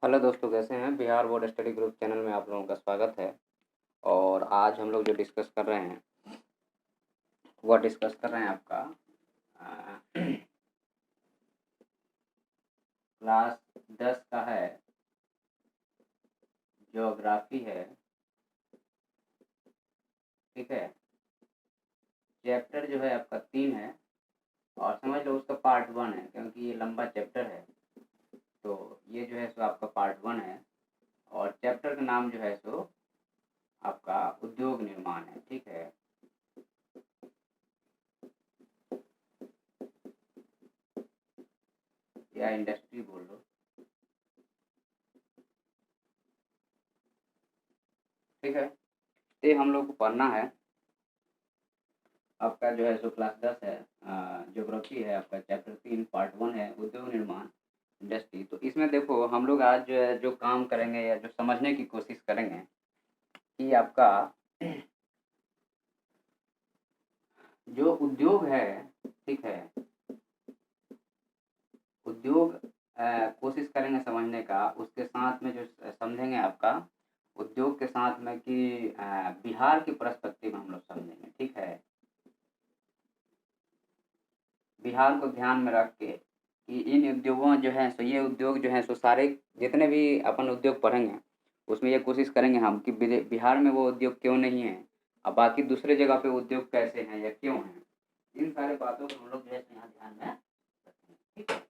Hello दोस्तों, कैसे हैं? Bihar board study group channel में आप लोगों का स्वागत है। और आज हम लोग जो डिस्कस कर रहे हैं वह डिस्कस कर रहे हैं आपका क्लास 10 का है, ज्योग्राफी है। ठीक है। चैप्टर जो है आपका 3 है और समझ लो उसका पार्ट 1 है, क्योंकि ये लंबा चैप्टर है। तो ये जो है सो आपका पार्ट 1 है और चैप्टर का नाम जो है सो आपका उद्योग निर्माण है। ठीक है। या इंडस्ट्री बोल लो। ठीक है। तो ये हम लोग को पढ़ना है। आपका जो है सो क्लास 10 है, ज्योग्राफी है, आपका चैप्टर 3 पार्ट 1 है, उद्योग निर्माण इंडस्ट्री। तो इसमें देखो हम लोग आज जो है जो काम करेंगे या जो समझने की कोशिश करेंगे कि आपका जो उद्योग है, ठीक है, उद्योग कोशिश करेंगे समझने का। उसके साथ में जो समझेंगे आपका उद्योग के साथ में कि बिहार की पर्सपेक्टिव हम लोग समझेंगे। ठीक है। बिहार को ध्यान में रख के कि इन उद्योगों जो हैं सो ये उद्योग जो हैं सो सारे जितने भी अपन उद्योग पढ़ेंगे उसमें ये कोशिश करेंगे हम कि बिहार में वो उद्योग क्यों नहीं है और बाकी दूसरे जगह पे उद्योग कैसे हैं या क्यों हैं। इन सारे बातों को हम लोग जो है यहाँ ध्यान में रखेंगे। ठीक है।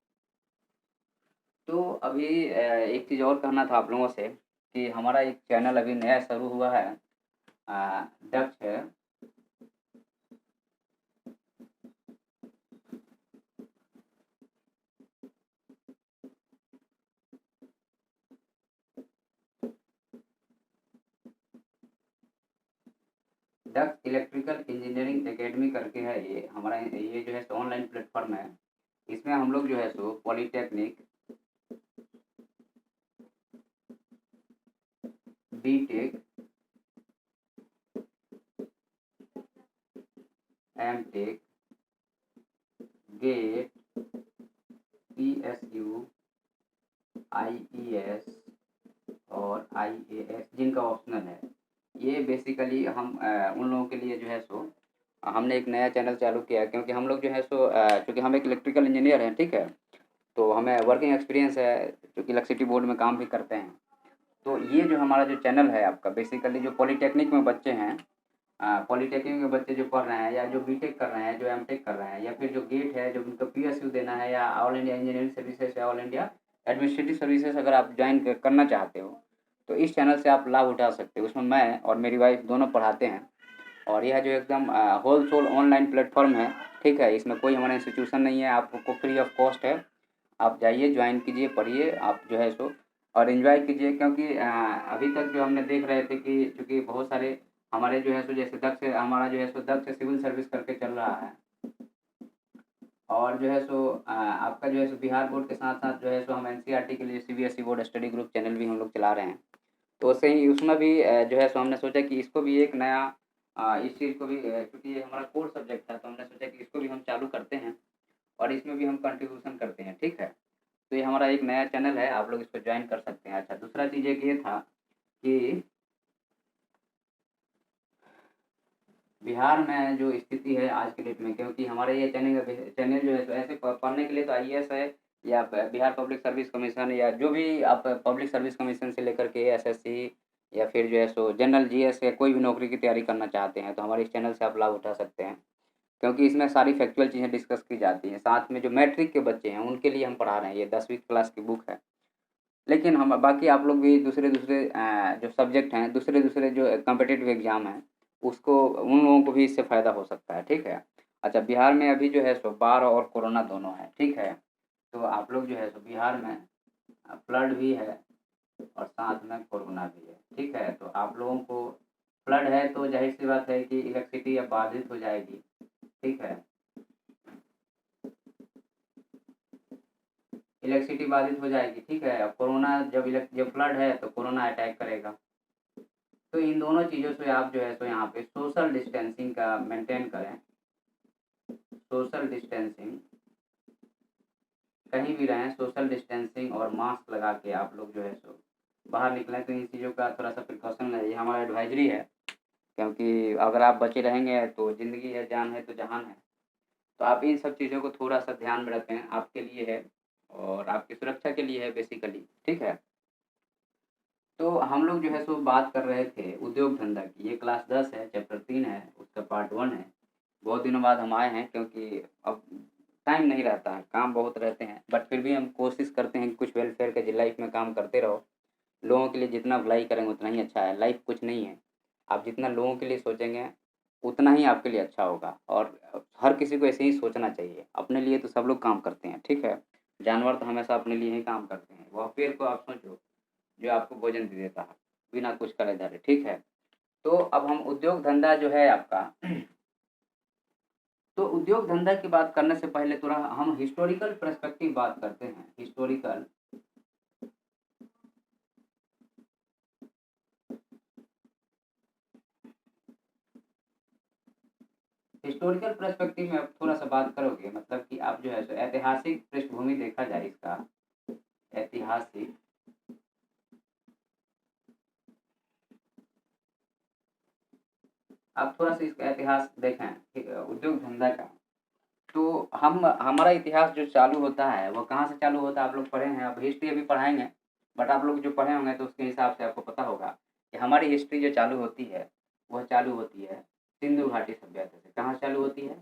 तो अभी एक चीज़ और कहना था आप लोगों से कि हमारा एक चैनल अभी नया शुरू हुआ है, दक्ष है। दक्ष इलेक्ट्रिकल इंजीनियरिंग एकेडमी करके है। ये हमारा ये जो है ऑनलाइन प्लेटफॉर्म है। इसमें हम लोग जो है सो polytechnic, BTech, MTech, GATE, PSU, IES और आईएएस जिनका ऑप्शनल है, ये बेसिकली हम उन लोगों के लिए जो है सो हमने एक नया चैनल चालू किया है, क्योंकि हम लोग जो है सो चूँकि हम एक इलेक्ट्रिकल इंजीनियर हैं। ठीक है। तो हमें वर्किंग एक्सपीरियंस है, चूँकि इलेक्ट्रिसिटी बोर्ड में काम भी करते हैं। तो ये जो हमारा जो चैनल है आपका बेसिकली जो पॉलीटेक्निक में बच्चे हैं, पॉलीटेक्निक के बच्चे जो पढ़ रहे हैं या जो बीटेक कर रहे हैं, जो एमटेक कर रहे हैं, या फिर जो गेट है जो उनको पीएसयू देना है, या ऑल इंडिया इंजीनियरिंग सर्विसेज या ऑल इंडिया एडमिनिस्ट्रेटिव सर्विसेज अगर आप ज्वाइन करना चाहते हो तो इस चैनल से आप लाभ उठा सकते हो। उसमें मैं और मेरी वाइफ दोनों पढ़ाते हैं और यह जो एकदम होल सोल ऑनलाइन प्लेटफॉर्म है। ठीक है। इसमें कोई हमारा इंस्टीट्यूशन नहीं है, आपको फ्री ऑफ कॉस्ट है। आप जाइए, ज्वाइन कीजिए, पढ़िए, आप जो है सो और एंजॉय कीजिए। क्योंकि अभी तक जो हमने देख रहे थे कि चूँकि बहुत सारे हमारे जो है सो जैसे दक्ष हमारा जो है सो दक्ष सिविल सर्विस करके चल रहा है और जो है सो आपका जो है सो बिहार बोर्ड के साथ साथ जो है सो हम एनसीईआरटी के लिए CBSE board study group channel भी हम लोग चला रहे हैं। तो वैसे ही उसमें भी जो है सो हमने सोचा कि इसको भी एक नया इस चीज़ को भी क्योंकि ये हमारा कोर सब्जेक्ट था तो हमने सोचा कि इसको भी हम चालू करते हैं और इसमें भी हम कंट्रीब्यूशन करते हैं। ठीक है। तो ये हमारा एक नया चैनल है, आप लोग इसको ज्वाइन कर सकते हैं। अच्छा, दूसरा चीज़ एक ये था कि बिहार में जो स्थिति है आज के डेट में, क्योंकि हमारे ये चैनल जो है तो ऐसे पढ़ने के लिए तो आईएएस है या बिहार पब्लिक सर्विस कमीशन या जो भी आप पब्लिक सर्विस कमीशन से लेकर के एसएससी या फिर जो है सो जनरल जीएस या कोई भी नौकरी की तैयारी करना चाहते हैं तो हमारे इस चैनल से आप लाभ उठा सकते हैं। क्योंकि इसमें सारी फैक्चुअल चीज़ें डिस्कस की जाती हैं। साथ में जो मैट्रिक के बच्चे हैं उनके लिए हम पढ़ा रहे हैं, ये 10वीं क्लास की बुक है। लेकिन हम बाकी आप लोग भी दूसरे दूसरे जो सब्जेक्ट हैं, दूसरे दूसरे जो कॉम्पिटिटिव एग्ज़ाम हैं उसको उन लोगों को भी इससे फ़ायदा हो सकता है। ठीक है। अच्छा, बिहार में अभी जो है सो बाढ़ और कोरोना दोनों है। ठीक है। तो आप लोग जो है सो बिहार में फ्लड भी है और साथ में कोरोना भी है। ठीक है। तो आप लोगों को फ्लड है तो जाहिर सी बात है कि इलेक्ट्रिसिटी अब बाधित हो जाएगी। ठीक है। इलेक्ट्रिसिटी बाधित हो जाएगी। ठीक है। अब कोरोना जब फ्लड है तो कोरोना अटैक करेगा। तो इन दोनों चीज़ों से आप जो है सो यहाँ पे सोशल डिस्टेंसिंग का मेंटेन करें, सोशल डिस्टेंसिंग कहीं भी रहें सोशल डिस्टेंसिंग और मास्क लगा के आप लोग जो है सो बाहर निकलें। तो इन चीज़ों का थोड़ा सा प्रिकॉशन लें, ये हमारा एडवाइजरी है, क्योंकि अगर आप बचे रहेंगे तो ज़िंदगी है, जान है तो जहान है। तो आप इन सब चीज़ों को थोड़ा सा ध्यान में रखें, आपके लिए है और आपकी सुरक्षा के लिए है बेसिकली, ठीक है। तो हम लोग जो है सो बात कर रहे थे उद्योग धंधा की। ये क्लास 10 है, चैप्टर 3 है, उसका पार्ट 1 है। बहुत दिनों बाद हम आए हैं क्योंकि अब टाइम नहीं रहता है, काम बहुत रहते हैं, बट फिर भी हम कोशिश करते हैं कि कुछ वेलफेयर के लाइफ में काम करते रहो। लोगों के लिए जितना भलाई करेंगे उतना ही अच्छा है। लाइफ कुछ नहीं है, आप जितना लोगों के लिए सोचेंगे उतना ही आपके लिए अच्छा होगा। और हर किसी को ऐसे ही सोचना चाहिए। अपने लिए तो सब लोग काम करते हैं, ठीक है। जानवर तो हमेशा अपने लिए ही काम करते हैं। वह पेड़ को आप सोचो जो आपको भोजन दे देता है बिना कुछ करे धरे, ठीक है। तो अब हम उद्योग धंधा जो है आपका तो उद्योग धंधा की बात करने से पहले थोड़ा हम हिस्टोरिकल पर्सपेक्टिव बात करते हैं। हिस्टोरिकल पर्सपेक्टिव में आप थोड़ा सा बात करोगे, मतलब कि आप जो है सो ऐतिहासिक पृष्ठभूमि देखा जाए इसका, ऐतिहासिक आप थोड़ा सा इसका इतिहास देखें उद्योग धंधा का। तो हम हमारा इतिहास जो चालू होता है वो कहाँ से चालू होता है, आप लोग पढ़े हैं, आप हिस्ट्री अभी पढ़ाएंगे, बट आप लोग जो पढ़े होंगे तो उसके हिसाब से आपको पता होगा कि हमारी हिस्ट्री जो चालू होती है वह चालू होती है सिंधु घाटी सभ्यता से। कहाँ चालू होती है?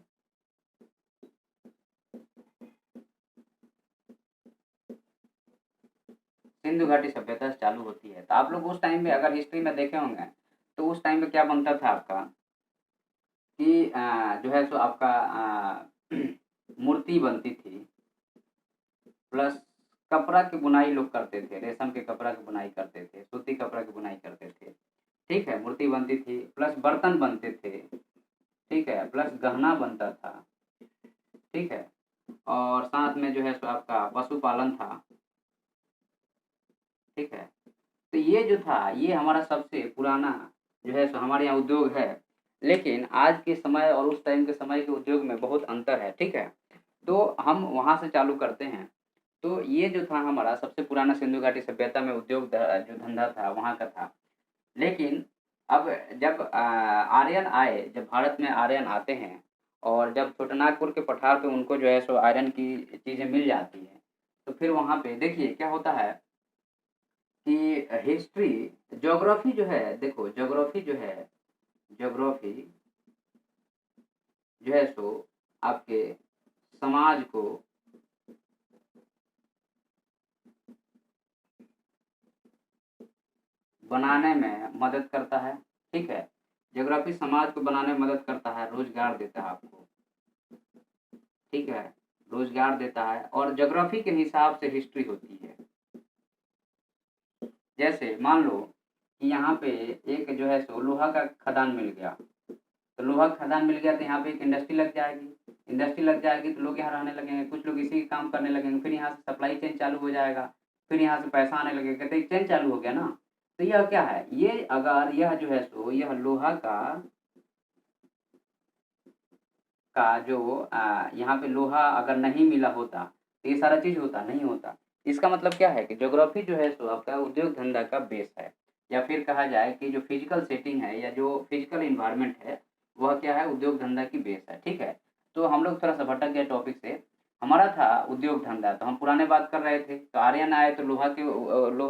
सिंधु घाटी सभ्यता से चालू होती है। तो आप लोग उस टाइम में अगर हिस्ट्री में देखे होंगे तो उस टाइम में क्या बनता था आपका कि जो है सो आपका मूर्ति बनती थी, प्लस कपड़ा की बुनाई लोग करते थे, रेशम के कपड़ा की बुनाई करते थे, सूती कपड़ा की बुनाई करते थे, ठीक है। मूर्ति बनती थी, प्लस बर्तन बनते थे, ठीक है, प्लस गहना बनता था, ठीक है। और साथ में जो है सो आपका पशुपालन था, ठीक है। तो ये जो था ये हमारा सबसे पुराना जो है सो हमारे यहाँ उद्योग है। लेकिन आज के समय और उस टाइम के समय के उद्योग में बहुत अंतर है, ठीक है। तो हम वहाँ से चालू करते हैं। तो ये जो था हमारा सबसे पुराना सिंधु घाटी सभ्यता में उद्योग जो धंधा था वहाँ का था। लेकिन अब जब आर्यन आए, जब भारत में आर्यन आते हैं और जब छोटनागपुर के पठार पे उनको जो है सो आयरन की चीज़ें मिल जाती हैं, तो फिर वहाँ पे देखिए क्या होता है कि हिस्ट्री ज्योग्राफी जो है, देखो ज्योग्राफी जो है, ज्योग्राफी जो है सो आपके समाज को बनाने में मदद करता है, ठीक है। ज्योग्राफी समाज को बनाने में मदद करता है, रोजगार देता है आपको, ठीक है, रोजगार देता है। और ज्योग्राफी के हिसाब से हिस्ट्री होती है। जैसे मान लो कि यहाँ पे एक जो है सो लोहा का खदान मिल गया, तो लोहा का खदान मिल गया तो यहाँ पे एक इंडस्ट्री लग जाएगी। इंडस्ट्री लग जाएगी तो लोग यहाँ रहने लगेंगे, कुछ लोग इसी काम करने लगेंगे, फिर यहाँ से सप्लाई चेन चालू हो जाएगा, फिर यहाँ से पैसा आने लगेगा, कहते चेन चालू हो गया ना। तो यह क्या है, ये अगर यह जो है सो यह लोहा का जो यहाँ पे लोहा अगर नहीं मिला होता तो ये सारा चीज़ होता नहीं होता। इसका मतलब क्या है कि ज्योग्राफी जो है सो आपका उद्योग धंधा का बेस है, या फिर कहा जाए कि जो फिजिकल सेटिंग है या जो फिजिकल इन्वायरमेंट है वह क्या है, उद्योग धंधा की बेस है, ठीक है। तो हम लोग थोड़ा सा भटक गए टॉपिक से। हमारा था उद्योग धंधा, तो हम पुराने बात कर रहे थे। तो आर्यन आए तो लोहा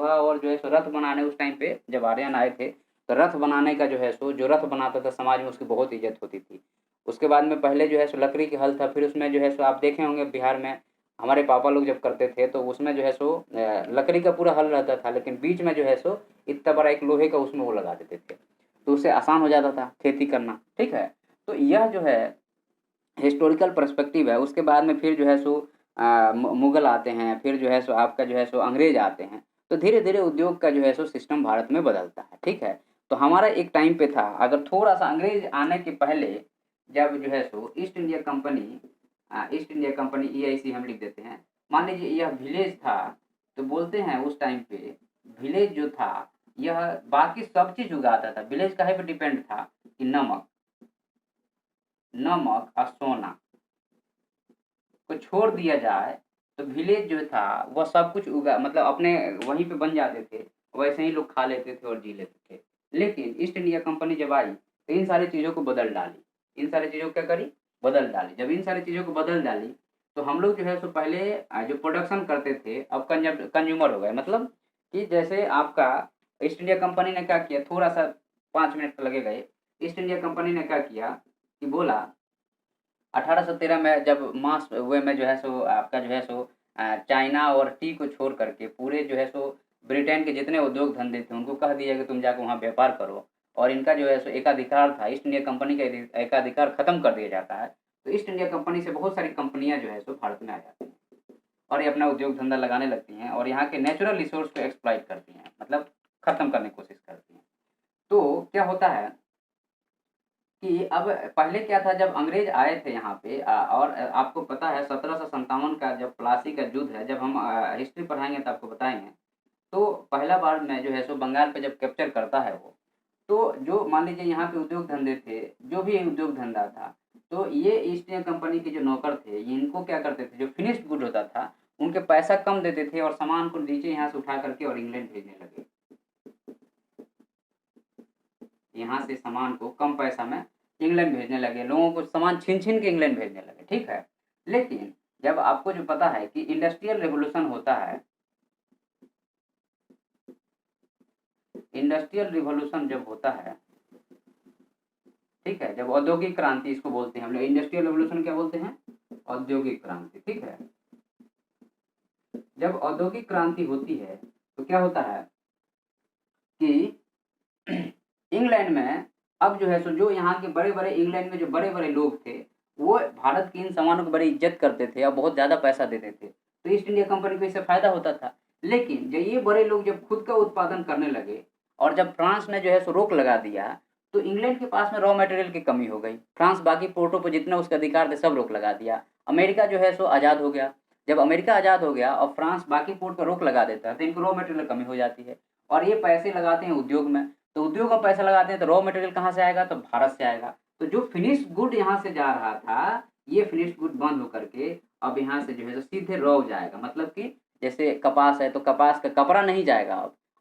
और जो है सो रथ बनाने, उस टाइम पे जब आर्यन आए थे तो रथ बनाने का जो है सो जो रथ बनाता था समाज में उसकी बहुत इज्जत होती थी। उसके बाद में पहले जो है सो लकड़ी की हल था, फिर उसमें जो है सो आप देखे होंगे बिहार में हमारे पापा लोग जब करते थे तो उसमें जो है सो लकड़ी का पूरा हल रहता था, लेकिन बीच में जो है सो इतना बड़ा एक लोहे का उसमें वो लगा देते थे, तो उससे आसान हो जाता था खेती करना, ठीक है। तो यह जो है हिस्टोरिकल पर्सपेक्टिव है। उसके बाद में फिर जो है सो मुगल आते हैं, फिर जो है सो आपका जो है सो अंग्रेज आते हैं। तो धीरे धीरे उद्योग का जो है सो सिस्टम भारत में बदलता है, ठीक है। तो हमारा एक टाइम पे था, अगर थोड़ा सा अंग्रेज आने के पहले जब जो है सो ईस्ट इंडिया कंपनी EIC हम लिख देते हैं। मान लीजिए यह विलेज था, तो बोलते हैं उस टाइम पे विलेज जो था यह बाकी सब चीज उगाता था। विलेज काहे पे डिपेंड था कि नमक, नमक और सोना को छोड़ दिया जाए तो विलेज जो था वह सब कुछ उगा मतलब अपने वहीं पे बन जाते थे, वैसे ही लोग खा लेते थे और जी लेते थे। लेकिन ईस्ट इंडिया कंपनी जब आई तो इन सारी चीज़ों को बदल डाली। इन सारी चीज़ों को क्या करी? बदल डाली। जब इन सारी चीज़ों को बदल डाली तो हम लोग जो है सो पहले जो प्रोडक्शन करते थे अब कंज्यूमर हो गए। मतलब कि जैसे आपका ईस्ट इंडिया कंपनी ने क्या किया, थोड़ा सा 5 मिनट तो लगेगा ये। ईस्ट इंडिया कंपनी ने क्या किया कि बोला 1813 में जब मास वे में जो है सो आपका जो है सो चाइना और टी को छोड़ करके पूरे जो है सो ब्रिटेन के जितने उद्योग धंधे थे उनको कह दिया कि तुम जाकर वहाँ व्यापार करो, और इनका जो है सो एकाधिकार था, ईस्ट इंडिया कंपनी का एकाधिकार खत्म कर दिया जाता है। तो ईस्ट इंडिया कंपनी से बहुत सारी कंपनियां जो है सो भारत में आ जाती हैं और ये अपना उद्योग धंधा लगाने लगती हैं और यहाँ के नेचुरल रिसोर्स को एक्सप्लॉइट करती हैं, मतलब खत्म करने की कोशिश करती हैं। तो क्या होता है कि अब पहले क्या था, जब अंग्रेज आए थे यहाँ पे और आपको पता है 1757 का जब प्लासी का युद्ध है, जब हम हिस्ट्री पढ़ाएंगे तो आपको बताएंगे। तो पहला बार में जो है सो बंगाल पे जब कैप्चर करता है वो, तो जो मान लीजिए यहाँ पे उद्योग धंधे थे, जो भी उद्योग धंधा था, तो ये ईस्ट इंडिया कंपनी के जो नौकर थे ये इनको क्या करते थे, जो फिनिश्ड गुड होता था उनके पैसा कम देते थे और सामान को नीचे यहाँ से उठा करके और इंग्लैंड भेजने लगे। यहाँ से सामान को कम पैसा में इंग्लैंड भेजने लगे, लोगों को सामान छीन छीन के इंग्लैंड भेजने लगे, ठीक है। लेकिन जब आपको जो पता है कि इंडस्ट्रियल रेवोल्यूशन होता है, इंडस्ट्रियल रिवॉल्यूशन जब होता है, ठीक है, जब औद्योगिक क्रांति इसको बोलते हैं हम लोग, इंडस्ट्रियल रेवोल्यूशन क्या बोलते हैं? औद्योगिक क्रांति, ठीक है। जब औद्योगिक क्रांति होती है तो क्या होता है कि इंग्लैंड में अब जो है सो जो यहाँ के बड़े बड़े इंग्लैंड में जो बड़े बड़े लोग थे वो भारत की इन सामानों की बड़ी इज्जत करते थे और बहुत ज़्यादा पैसा देते थे, तो ईस्ट इंडिया कंपनी को इससे फायदा होता था। लेकिन जब ये बड़े लोग जब खुद का उत्पादन करने लगे और जब फ्रांस ने जो है सो रोक लगा दिया तो इंग्लैंड के पास में रॉ मटेरियल की कमी हो गई। फ्रांस बाकी पोर्टों पर जितना उसका अधिकार थे सब रोक लगा दिया। अमेरिका जो है सो आज़ाद हो गया। जब अमेरिका आज़ाद हो गया और फ्रांस बाकी पोर्ट पर रोक लगा देता है तो इनको रॉ मटेरियल कमी हो जाती है और ये पैसे लगाते हैं उद्योग में। तो उद्योग में पैसा लगाते हैं तो रॉ मटेरियल कहाँ से आएगा? तो भारत से आएगा। तो जो फिनिश गुड यहाँ से जा रहा था ये फिनिश गुड बंद होकर के अब यहाँ से जो है सीधे रॉ जाएगा। मतलब कि जैसे कपास है तो कपास का कपड़ा नहीं जाएगा,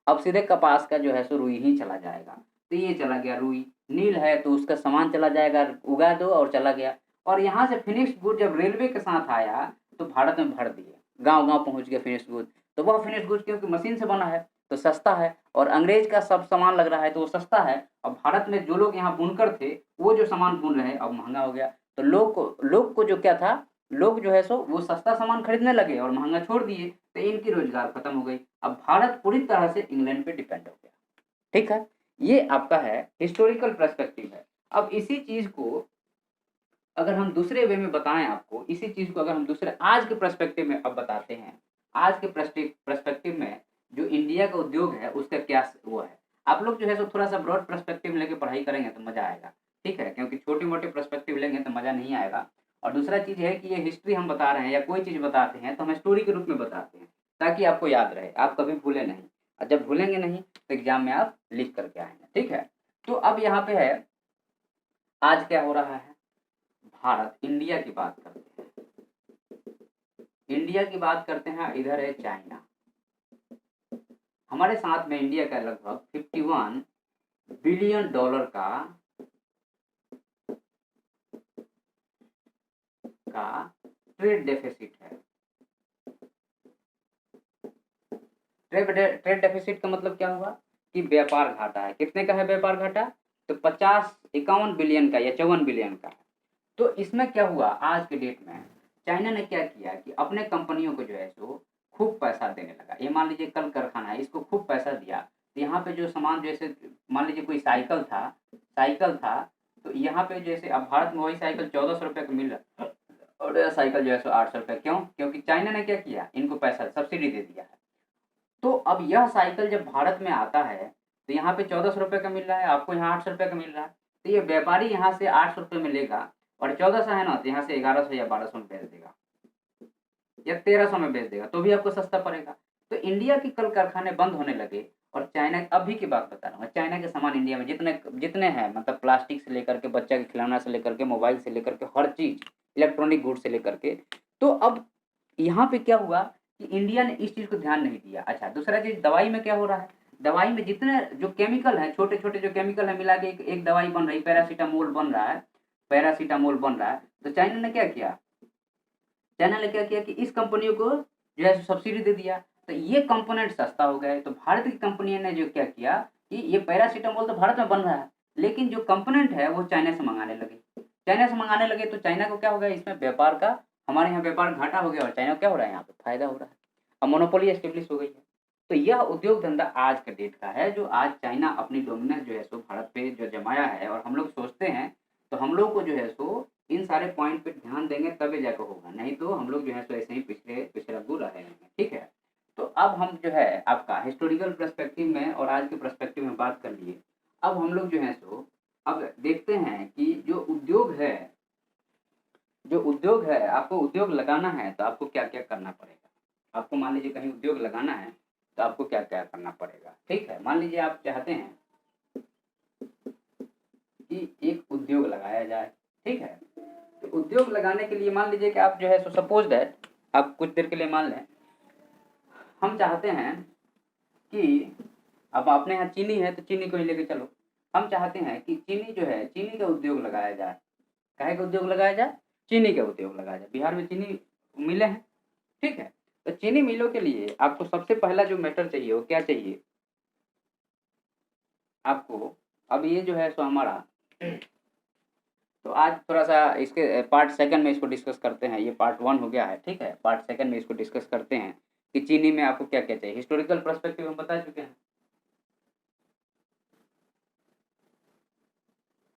अब सीधे कपास का जो है सो रुई ही चला जाएगा। तो ये चला गया रुई। नील है तो उसका सामान चला जाएगा, उगा दो और चला गया। और यहाँ से फिनिश गुड जब रेलवे के साथ आया तो भारत में भर दिए, गांव गांव पहुंच गया फिनिश गुड। तो वह फिनिश गुड क्योंकि मशीन से बना है तो सस्ता है और अंग्रेज का सब सामान लग रहा है तो वो सस्ता है। और भारत में जो लोग यहाँ बुनकर थे वो जो सामान बुन रहे हैं अब महंगा हो गया। तो लोग को जो क्या था, लोग जो है सो वो सस्ता सामान खरीदने लगे और महंगा छोड़ दिए, तो इनकी रोजगार खत्म हो गई। अब भारत पूरी तरह से इंग्लैंड पे डिपेंड हो गया, ठीक है। ये आपका है हिस्टोरिकल पर्सपेक्टिव है। अब इसी चीज को अगर हम दूसरे वे में बताएं आपको, इसी चीज को अगर हम दूसरे आज के पर्सपेक्टिव में अब बताते हैं, आज के पर्सपेक्टिव में जो इंडिया का उद्योग है उसका क्या वो है। आप लोग जो है सो थोड़ा सा ब्रॉड पर्सपेक्टिव लेके पढ़ाई करेंगे तो मजा आएगा, ठीक है, क्योंकि छोटे मोटे पर्सपेक्टिव लेंगे तो मजा नहीं आएगा। और दूसरा चीज है कि ये हिस्ट्री हम बता रहे हैं या कोई चीज बताते हैं तो हम स्टोरी के रूप में बताते हैं ताकि आपको याद रहे, आप कभी भूले नहीं। और जब भूलेंगे नहीं तो एग्जाम में आप लिख करके आएंगे, ठीक है। तो अब यहाँ पे है आज क्या हो रहा है, भारत इंडिया की बात करते हैं। इंडिया की बात करते हैं, इधर है चाइना। हमारे साथ में इंडिया का लगभग 51 बिलियन डॉलर का ट्रेड डेफिसिट है। ट्रेड डेफिसिट का मतलब क्या हुआ कि व्यापार घाटा है। कितने का है व्यापार घाटा? तो 51 बिलियन का या 54 बिलियन का है। तो इसमें क्या हुआ आज के डेट में, चाइना ने क्या किया कि अपने कंपनियों को जो है सो खूब पैसा देने लगा। ये मान लीजिए कल कारखाना है, इसको खूब पैसा दिया तो यहाँ पे जो सामान जैसे मान लीजिए कोई साइकिल था तो यहाँ पे जैसे अब भारत में वही साइकिल 1400 रुपये का मिल रहा है और यह साइकिल जो है सो 800 रुपये। क्यों? क्योंकि चाइना ने क्या किया, इनको पैसा सब्सिडी दे दिया है। तो अब यह साइकिल जब भारत में आता है तो यहाँ पे 1400 रुपये का मिल रहा है, आपको यहाँ 800 रुपये का मिल रहा है। तो ये व्यापारी यहाँ से 800 रुपये में लेगा और 1400 है ना तो यहाँ से 1100 या 1200 में बेच देगा या 1300 में बेच देगा तो भी आपको सस्ता पड़ेगा। तो इंडिया के कल कारखाने बंद होने लगे और चाइना अभी की बात बता रहा हूँ, चाइना के सामान इंडिया में जितने जितने हैं, मतलब प्लास्टिक से लेकर के बच्चा के खिलौना से लेकर के मोबाइल से लेकर के हर चीज, इलेक्ट्रॉनिक गुड से लेकर के, तो अब यहाँ पे क्या हुआ कि इंडिया ने इस चीज़ को ध्यान नहीं दिया। अच्छा, दूसरा चीज़ दवाई में क्या हो रहा है, दवाई में जितने जो केमिकल है, छोटे छोटे जो केमिकल है मिला के एक दवाई बन रही, पैरासीटामोल बन रहा है, पैरासीटामोल बन रहा है। तो चाइना ने क्या किया, चाइना ने क्या किया कि इस कंपनियों को जो है सब्सिडी दे दिया, तो ये कंपोनेंट सस्ता हो गए। तो भारत की कंपनी ने जो क्या किया कि ये पैरासीटामोल तो भारत में बन रहा है, लेकिन जो कंपोनेंट है वो चाइना से मंगाने लगे। चाइना से मंगाने लगे तो चाइना को क्या हो गया, इसमें व्यापार का, हमारे यहाँ व्यापार घाटा हो गया और चाइना को क्या हो रहा है, यहाँ पे फायदा हो रहा है। अब मोनोपोली एस्टेब्लिश हो गई है। तो यह उद्योग धंधा आज के डेट का है, जो आज चाइना अपनी डोमिनेंस जो है सो भारत पे जो जमाया है। और हम लोग सोचते हैं, तो हम लोग को जो है सो इन सारे पॉइंट पे ध्यान देंगे तभी जाकर होगा, नहीं तो हम लोग जो है सो ऐसे ही पिछले पिछड़गु रहेंगे। ठीक है, तो अब हम जो है आपका हिस्टोरिकल पर्सपेक्टिव में और आज के पर्सपेक्टिव में बात कर लिए। अब हम लोग जो है सो अब देखते हैं कि जो उद्योग है, जो उद्योग है, आपको उद्योग लगाना है तो आपको क्या क्या करना पड़ेगा। आपको मान लीजिए कहीं उद्योग लगाना है तो आपको क्या क्या करना पड़ेगा। ठीक है, मान लीजिए आप चाहते हैं कि एक उद्योग लगाया जाए। ठीक है, तो उद्योग लगाने के लिए मान लीजिए कि आप जो है सो सपोज दैट, आप कुछ देर के लिए मान लें, हम चाहते हैं कि अब अपने यहाँ चीनी है तो चीनी को ही लेके चलो। हम चाहते हैं कि चीनी जो है, चीनी का उद्योग लगाया जाए। काहे का उद्योग लगाया जाए, चीनी का उद्योग लगाया जाए। बिहार में चीनी मिलें हैं। ठीक है, तो चीनी मिलों के लिए आपको सबसे पहला जो मैटर चाहिए वो क्या चाहिए आपको। अब ये जो है सो हमारा, तो आज थोड़ा सा इसके पार्ट सेकंड में इसको डिस्कस करते हैं। ये पार्ट 1 हो गया है। ठीक है, पार्ट सेकंड में इसको डिस्कस करते हैं कि चीनी में आपको क्या क्या चाहिए। हिस्टोरिकल पर्सपेक्टिव हम बता चुके हैं,